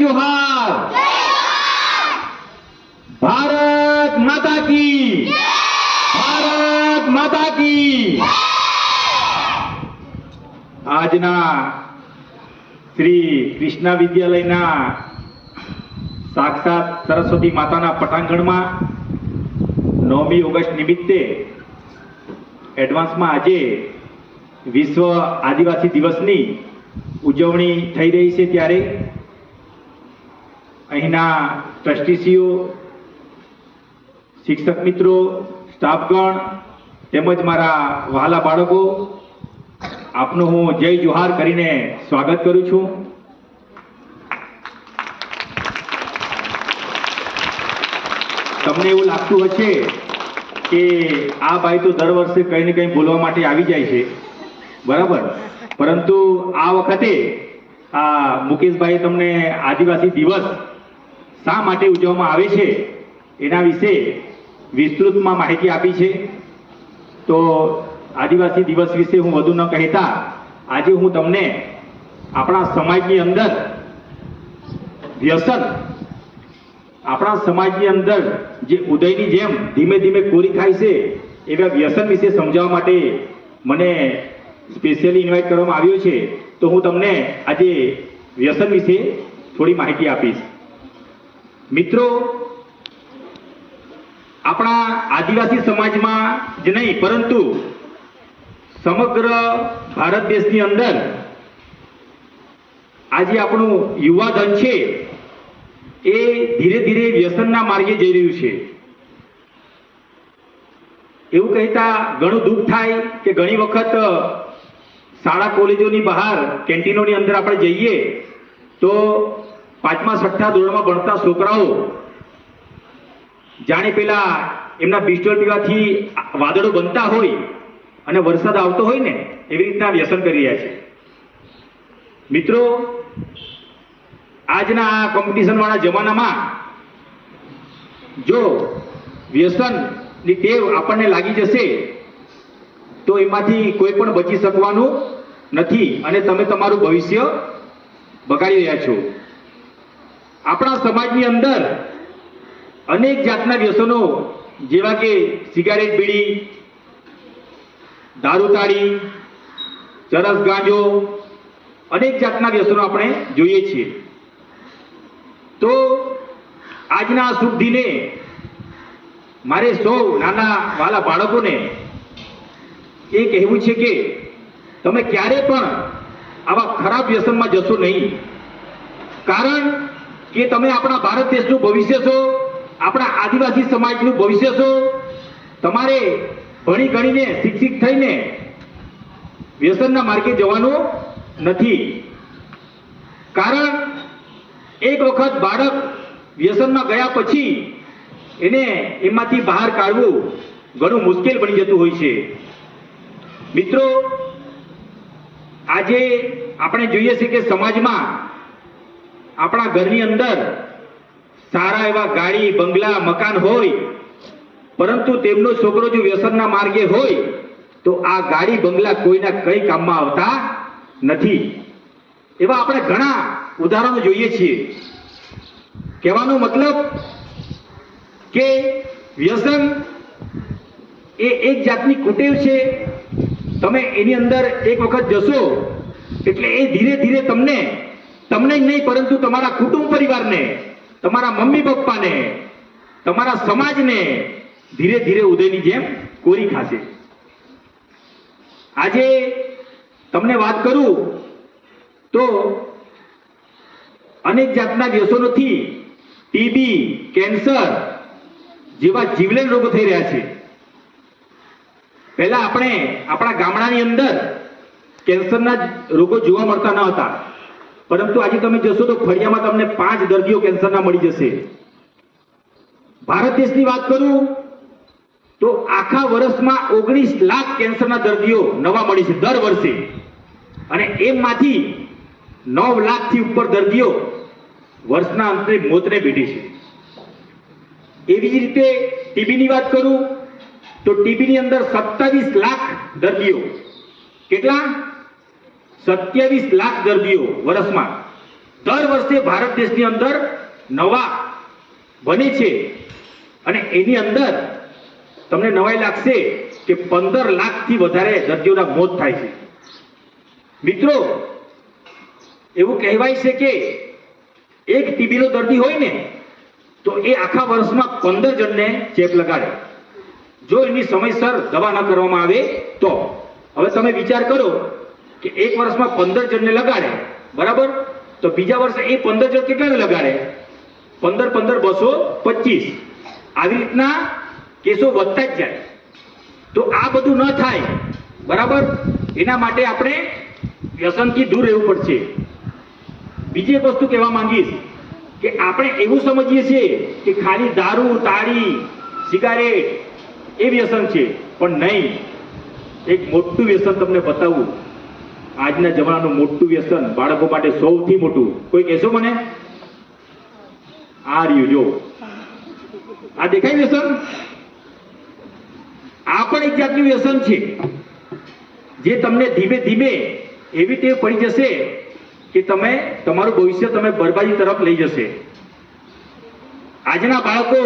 जोहार। भारत माता की, भारत माता की। આજના શ્રી કૃષ્ણા વિદ્યાલયના સાક્ષાત સરસ્વતી માતાના પટાંગણમાં 9મી ઓગસ્ટ નિમિત્તે એડવાન્સમાં આજે વિશ્વ આદિવાસી દિવસની ઉજવણી થઈ રહી છે, ત્યારે અહીંના ટ્રસ્ટીશ્રીઓ, શિક્ષક મિત્રો, સ્ટાફગણ તેમજ મારા વહાલા બાળકો, આપનું હું જય જોહાર કરીને સ્વાગત કરું છું. તમને એવું લાગતું હશે કે આ ભાઈ તો દર વર્ષે કંઈ ને કંઈ બોલવા માટે આવી જાય છે, બરાબર, પરંતુ આ વખતે આ મુકેશભાઈ તમને આદિવાસી દિવસ શા માટે ઉજવવામાં આવે છે એના વિશે વિસ્તૃતમાં માહિતી આપી છે. તો આદિવાસી દિવસ વિશે હું વધુ ન કહેતા આજે હું તમને આપણા સમાજની અંદર વ્યસન, આપણા સમાજની અંદર જે ઉદયની જેમ ધીમે ધીમે કોરી થાય છે એવા વ્યસન વિશે સમજાવવા માટે મને સ્પેશિયલી ઇન્વાઇટ કરવામાં આવ્યો છે. તો હું તમને આજે વ્યસન વિશે થોડી માહિતી આપીશ. મિત્રો, આપણા આદિવાસી સમાજમાં જ નહીં પરંતુ સમગ્ર ભારત દેશની અંદર આજે આપણું યુવાધન છે એ ધીરે ધીરે વ્યસનના માર્ગે જઈ રહ્યું છે. એવું કહેતા ઘણું દુઃખ થાય કે ઘણી વખત શાળા કોલેજોની બહાર કેન્ટીનોની અંદર આપણે જઈએ તો 5મા 6ઠા ધોરણમાં ભણતા છોકરાઓ જાણે પેલા એમના બિસ્ટોલ પીવાથી વાદળો બનતા હોય અને વરસાદ આવતો હોય ને એવી રીતના વ્યસન કરી રહ્યા છે. મિત્રો, આજના આ કોમ્પિટિશન વાળા જમાનામાં જો વ્યસનની ટેવ આપણને લાગી જશે તો એમાંથી કોઈ પણ બચી શકવાનું નથી અને તમે તમારું ભવિષ્ય બગાડી રહ્યા છો. આપણા સમાજની અંદર અનેક જાતના વ્યસનો જેવા કે સિગારેટ, બીડી, દારૂ, તાળી, ચરસ, ગાંજો, અનેક જાતના વ્યસનો આપણે જોઈએ છીએ. તો આજના શુભ દિને મારે સૌ નાના વાલા બાળકોને એ કહેવું છે કે તમે ક્યારે પણ આવા ખરાબ વ્યસનમાં જશો નહીં, કારણ કે તમે આપણા ભારત દેશનું ભવિષ્ય છો, આપણા આદિવાસી સમાજનું ભવિષ્ય છો. તમારે ભણી ગણીને શિક્ષિત થઈને વ્યસનના માર્ગે જવાનું નથી, કારણ એક વખત બાળક વ્યસનમાં ગયા પછી એને એમાંથી બહાર કાઢવું ઘણું મુશ્કેલ બની જતું હોય છે. મિત્રો, આજે આપણે જોઈએ છે કે સમાજમાં આપણા ઘરની અંદર સારા એવા ગાડી, બંગલા, મકાન હોય, પરંતુ તેમનો છોકરો જો વ્યસનના માર્ગે હોય તો આ ગાડી, બંગલા કોઈના કઈ કામમાં આવતા નથી. એવા આપણે ઘણા ઉદાહરણો જોઈએ છીએ. કહેવાનો મતલબ કે વ્યસન એ એક જાતની કુટેવ છે. તમે એની અંદર એક વખત જશો એટલે એ ધીરે ધીરે તમને જ નહીં પરંતુ તમારા કુટુંબ પરિવારને, તમારા મમ્મી પપ્પાને, તમારા સમાજને ધીરે ધીરે ઉદયની જેમ કોરી ખાશે. આજે તમને વાત કરું તો અનેક જાતના વ્યસનોથી ટીબી, કેન્સર જેવા જીવલેણ રોગો થઈ રહ્યા છે. પહેલા આપણે આપણા ગામડાની અંદર કેન્સરના રોગો જોવા મળતા ન હતા, પરંતુ આજે તમે જશો તો ફળિયામાં તમને 5 દર્દીઓ કેન્સરના મળી જશે. ભારત દેશની વાત કરું તો આખા વર્ષમાં 19 લાખ કેન્સરના દર્દીઓ નવા મળી છે દર વર્ષે, અને એમાંથી 9 લાખથી ઉપર દર્દીઓ વર્ષના અંતે મોતને ભેટી છે. એવી જ રીતે ટીબીની વાત કરું તો ટીબીની અંદર 27 લાખ દર્દીઓ, કેટલા? 27 લાખ દર્દીઓ વર્ષમાં દર વર્ષે ભારત દેશની અંદર નવા બને છે અને એની અંદર તમને નવાઈ લાગશે કે 15 લાખથી વધારે દર્દીઓના મોત થાય છે. મિત્રો, એવું કહેવાય છે કે એક ટીબીનો દર્દી હોય ને તો એ આખા વર્ષમાં 15 જણને ચેપ લગાડે, જો એની સમયસર દવા ન કરવામાં આવે તો. હવે તમે વિચાર કરો કે એક વર્ષમાં 15 જણને લગાડે, બરાબર, તો બીજા વર્ષે એ 15 જણ કેટલાને લગાડે? 15 15 225. આવી રીતના કેસો વધતા જ જાય. તો આ બધું ન થાય, બરાબર, એના માટે આપણે વ્યસનથી દૂર રહેવું પડશે. બીજી એક વસ્તુ કહેવા માંગીશ કે આપણે એવું સમજીએ છીએ કે ખાલી દારૂ, તાળી, સિગારેટ એ વ્યસન છે, પણ નહીં. એક મોટું વ્યસન તમને બતાવું, આજના જમાનાનું મોટું વ્યસન, બાળકો માટે સૌથી મોટું. કોઈ કહેશો મને? આ રહ્યું, જો આ દેખાય વ્યસન. આ પણ એક જાતનું વ્યસન છે જે તમને ધીમે ધીમે એવી ટેવ પડી જશે કે તમે તમારું ભવિષ્ય તમે બરબાદી તરફ લઈ જશે. આજના બાળકો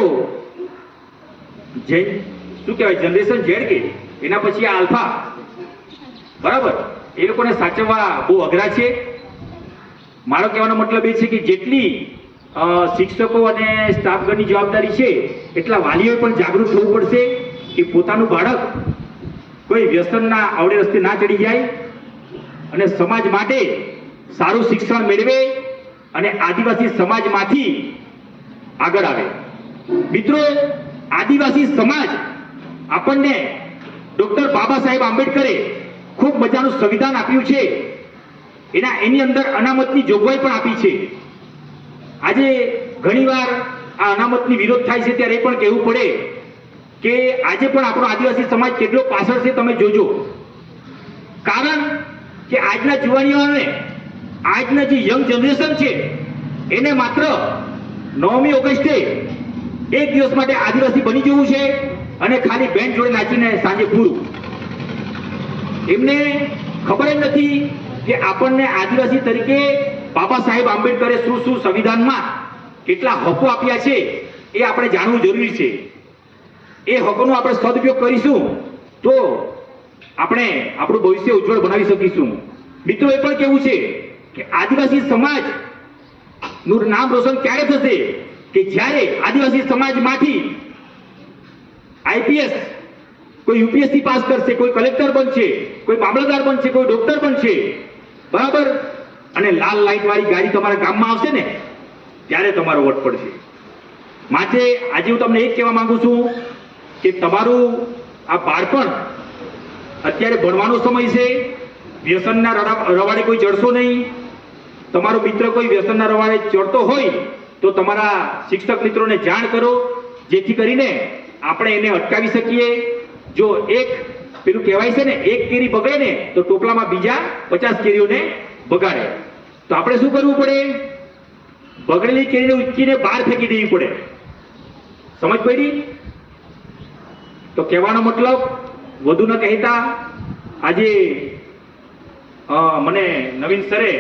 શું કહેવાય, જનરેશન ઝેડ કે એના પછી આ આલ્ફા, બરાબર, એ લોકોને સાચવવા બહુ અઘરા છે. મારો કહેવાનો મતલબ એ છે કે જેટલી શિક્ષકો અને સ્ટાફગણની જવાબદારી છે એટલા વાલીઓએ પણ જાગૃત થવું પડશે કે પોતાનું બાળક કોઈ વ્યસનના આવડે રસ્તે ના ચડી જાય અને સમાજ માટે સારું શિક્ષણ મેળવે અને આદિવાસી સમાજમાંથી આગળ આવે. મિત્રો, આદિવાસી સમાજ આપણને ડોક્ટર બાબા સાહેબ આંબેડકરે ખૂબ મજાનું સંવિધાન આપ્યું છે. એની અંદર અનામતની જોગવાઈ પણ આપી છે. આજે ઘણીવાર આ અનામતની વિરોધ થાય છે ત્યારે એ પણ કહેવું પડે કે આજે પણ આપણો આદિવાસી સમાજ કેટલો પાછળ છે તમે જોજો. કારણ કે આજના જુવાનીઓને, આજના જે યંગ જનરેશન છે એને માત્ર 9મી ઓગસ્ટે એક દિવસ માટે આદિવાસી બની જવું છે અને ખાલી બેન્ડ જોડે નાચીને સાંજે પૂરું. એમને ખબર જ નથી કે આપણને આદિવાસી તરીકે બાબા સાહેબ આંબેડકરે શું શું સંવિધાનમાં કેટલા હકો આપ્યા છે એ આપણે જાણવું જરૂરી છે. એ હકોનો આપણે સદુપયોગ કરીશું તો આપણે આપણું ભવિષ્ય ઉજ્જવળ બનાવી શકીશું. મિત્રો, એ પણ કેવું છે કે આદિવાસી સમાજ નું નામ રોશન ક્યારે થશે કે જ્યારે આદિવાસી સમાજમાંથી આઈપીએસ, કોઈ યુપીએસસી પાસ કરશે, કોઈ કલેક્ટર બનશે, કોઈ મામલતદાર બનશે, કોઈ ડોક્ટર બનશે, બરાબર, અને લાલ લાઈટ વાળી ગાડી તમારા ગામમાં આવશે ને ત્યારે તમારો વોટ પડશે. માટે આજે હું તમને એ જ કહેવા માંગુ છું કે તમારું આ બાળપણ અત્યારે ભણવાનો સમય છે. વ્યસનના રવાડે કોઈ ચડશો નહીં. તમારો મિત્ર કોઈ વ્યસનના રવાડે ચડતો હોય તો તમારા શિક્ષક મિત્રોને જાણ કરો, જેથી કરીને આપણે એને અટકાવી શકીએ. જો એક પેલું કહેવાય છે ને, એક કેરી બગડે ને તો ટોપલામાં બીજા 50 કેરીઓને બગાડે. તો આપણે શું કરવું પડે? બગડેલી કેરીને ઉચકીને બહાર ફેંકી દેવી પડે. સમજ પડી? તો કહેવાનો મતલબ વધુ ન કહેતા આજે મને નવીન સરે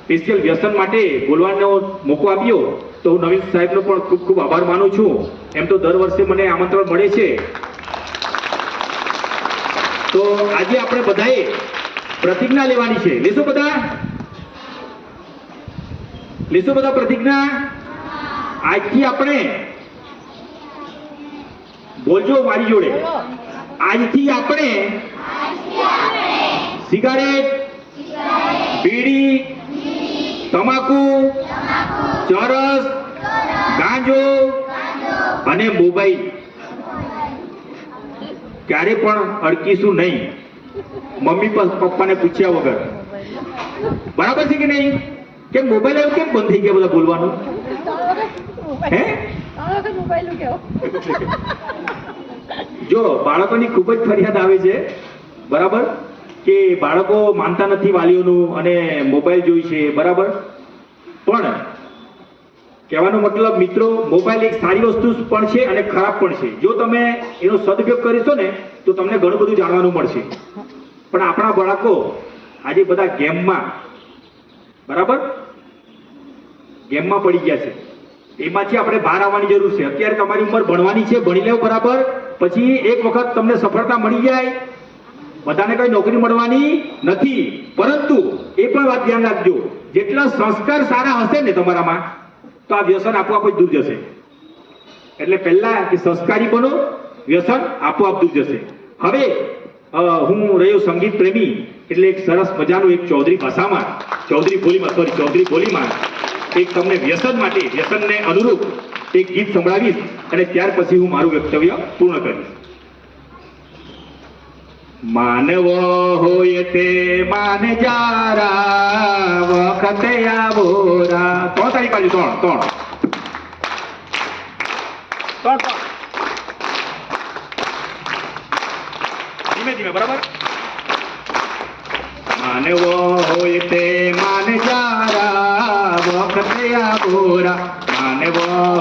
સ્પેશિયલ વ્યસન માટે બોલવાનો મોકો આપ્યો તો હું નવીન સાહેબનો પણ ખૂબ ખૂબ આભાર માનું છું. એમ તો દર વર્ષે મને આમંત્રણ મળે છે. તો આજે આપણે બધાએ પ્રતિજ્ઞા લેવાની છે. લેશો બધા? લેશો બધા પ્રતિજ્ઞા? આજથી આપણે, બોલજો મારી જોડે, આજથી આપણે સિગારેટ, બીડી, તમાકુ, ચરસ, ગાંજો અને મોબાઈલ ક્યારે પણ અડકીશું નહીં, મમ્મી પપ્પાને પૂછ્યા વગર. બરાબર છે કે નહીં? કેમ મોબાઈલ આવ્યો, કેમ બંધ થઈ ગયા બધા બોલવાનું? હે? જો બાળકોની ખૂબ જ ફરિયાદ આવે છે, બરાબર, કે બાળકો માનતા નથી વાલીઓનું અને મોબાઈલ જોઈ છે, બરાબર. પણ કહેવાનો મતલબ મિત્રો, મોબાઈલ એક સારી વસ્તુ પણ છે અને ખરાબ પણ છે. જો તમે એનો સદુપયોગ કરીશો ને તો તમને ઘણું બધું જાણવાનું મળશે. પણ આપણા બાળકો આજે બધા ગેમમાં, બરાબર, ગેમમાં પડી ગયા છે. એમાંથી આપણે બહાર આવવાની જરૂર છે. અત્યારે તમારી ઉંમર ભણવાની છે, ભણી લેવો બરાબર. પછી એક વખત તમને સફળતા મળી જાય, બધાને કઈ નોકરી મળવાની નથી. પરંતુ એ પણ વાત ધ્યાન રાખજો, જેટલા સંસ્કાર સારા હશે ને તમારામાં, તો આ વ્યસન આપોઆપ જ દૂર જશે. એટલે પહેલા કે સંસ્કારી બનો, વ્યસન આપોઆપ દૂર જશે. હવે હું રહ્યો સંગીત પ્રેમી, એટલે એક સરસ મજાનું એક ચૌધરી બોલીમાં એક તમને વ્યસન માટે, વ્યસનને અનુરૂપ એક ગીત સંભળાવીશ અને ત્યાર પછી હું મારું વક્તવ્ય પૂર્ણ કરીશ. માનવ હોય તે માન જારા, વખતે આવોરા. 3 તારીખ બાજુ 3 ધીમે ધીમે બરાબર. માનવ હોય તે માન જારા, વખતે આવોરા. માનવ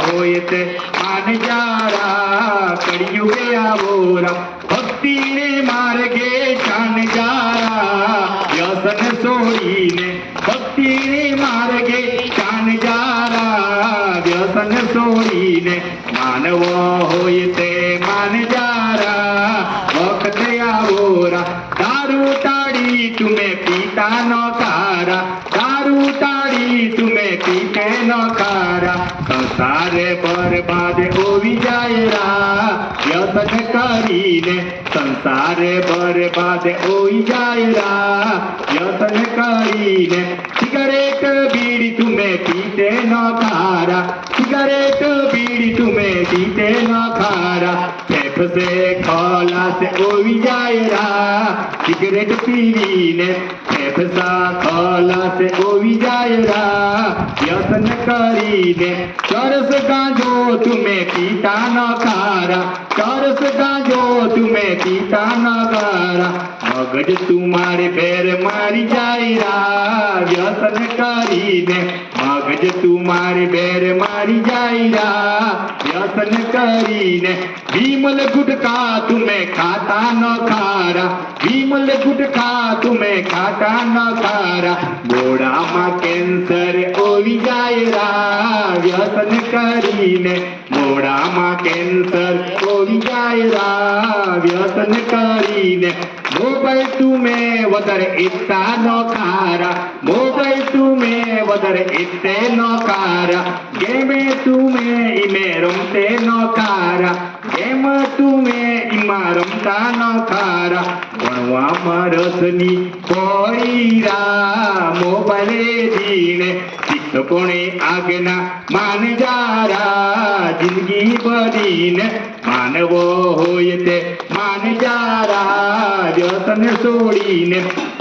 હોય તે માન જારા, કળિયુગે આવોરા. ભક્તિ ને માર્ગે ચાન જારા, વ્યસન છોડીને. ભક્તિ ને માર્ગે ચાન જારા, વ્યસન છોડીને. માનવ હોય તે માન જારા, વખતે આવોરા. દારૂ તાળી તુમે પીતા ન કારા, દારૂ તાળી તુમે પીતે ન કારા. સંસારે બરબાદ હોવી જાય રા, વ્યસન કરીને. સંસારે બરબાદ હોઈ જાય રા, વ્યસન કરીને. સિગરેટ બીડી તુમે પીતે ન કારા, સિગરેટ બીડી તુમે પીતે ન ખારા. ફેફસે ખલાસ હોઈ જાય રા, સિગરેટ પીવીને. ફેફસા ખલાસ હોઈ જાય રા, વ્યસન કરીને. ચરસ ગાંજો તુમે પીતા ન ખારા, ચરસ ગાંજો તુમે પીતા ન ખારા. મગજ તુમારે ભેર મારી જાય રા, વ્યસન કરીને. મગજ તુમારે ભેર મારી જાય રા, વ્યસન કરીને. વિમલ ગુટકા તુમે ખાતા ન ખારા, વિમલ ગુટકા તુમે ખાતા ન ખારા. મોડામાં કેન્સર હોવી જાય રા, વ્યસન કરીને. મોડામાં કેન્સર હોવી જાય રા, વ્યસન કરીને. મોબાઈલ તુમે વધારે ઇત્તા ન ખારા, મોબાઈલ તુમે વધારે ઇત્તે ન ખારા. ગેમે તુમે ઈમે રમતે ન ખારા, ગેમ તુમે ઈમાં રમતા ન ખારા. ભણવામાં રસની પોઈરા, મોબાઈલે જીણે. શિક્ષકોને આજ્ઞા માન જારા, જિંદગી બદીને. માનવ હોય તે માન જારા, વ્યસન છોડીને.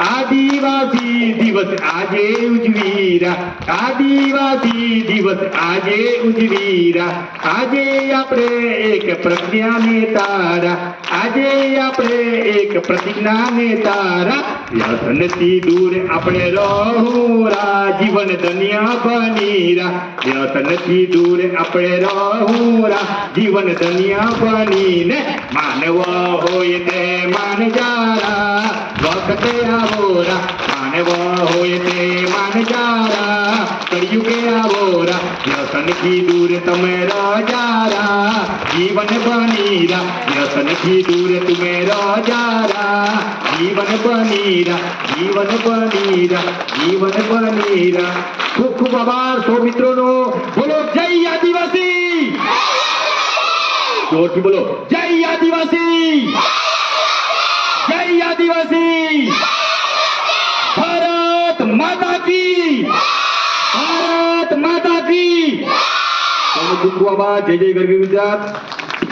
આદિવાસી દિવસ આજે ઉજવીરા, આદિવાસી દિવસ આજે ઉજવીરા. આજે આપણે એક પ્રજ્ઞાને તારા, આજે આપણે એક પ્રતિજ્ઞાને તારા. વ્યસનથી દૂર આપણે રહુરા, જીવન ધન્ય બનીરા. વ્યસનથી દૂર આપણે રહુરા, જીવન ધન્ય બનીને. માનવ હોય તે માન જારા, વખતે આવોરા. માનવ હોય તે માન જારા, કળિયુગે આવોરા. વ્યસનથી દૂર તમે રજારા, જીવન બનીરા. વ્યસનથી દૂર તમે રજારા, જીવન બનીરા. જીવન બનીરા, જીવન બનીરા. ખૂબ ખૂબ આભાર સૌ મિત્રોનો. બોલો જય આદિવાસી, જોરથી બોલો જય આદિવાસી, જય આદિવાસી. ભારત માતા કી, ભારત માતા કી. ખૂબ ખૂબ આભાર. જય જય ગરવી ગુજરાત.